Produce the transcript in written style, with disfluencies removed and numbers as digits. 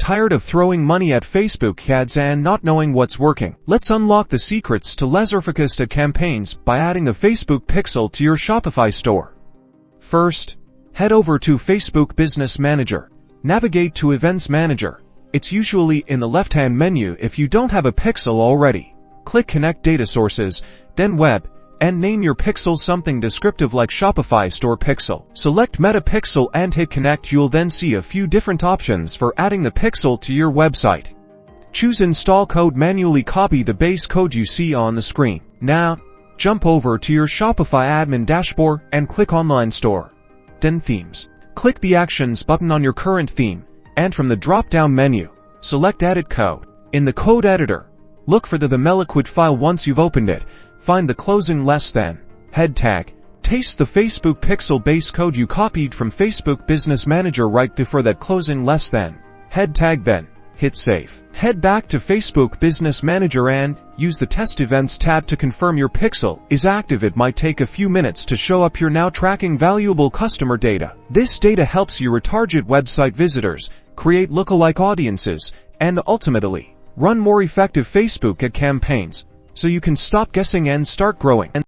Tired of throwing money at Facebook ads and not knowing what's working? Let's unlock the secrets to laser-focused campaigns by adding the Facebook pixel to your Shopify store. First, head over to Facebook Business Manager. Navigate to Events Manager. It's usually in the left-hand menu if you don't have a pixel already. Click Connect Data Sources, then Web, and name your pixel something descriptive like Shopify Store Pixel. Select Meta Pixel and hit Connect. You'll then see a few different options for adding the pixel to your website. Choose Install Code. Manually copy the base code you see on the screen. Now, jump over to your Shopify admin dashboard and click Online Store. Then Themes. Click the Actions button on your current theme, and from the drop-down menu, select Edit Code. In the code editor, look for the Theme.Liquid file. Once you've opened it, find the closing less than head tag. Paste the Facebook pixel base code you copied from Facebook Business Manager right before that closing less than head tag, then hit Save. Head back to Facebook Business Manager and use the Test Events tab to confirm your pixel is active. It might take a few minutes to show up. You're now tracking valuable customer data. This data helps you retarget website visitors, create lookalike audiences, and ultimately run more effective Facebook ad campaigns, so you can stop guessing and start growing.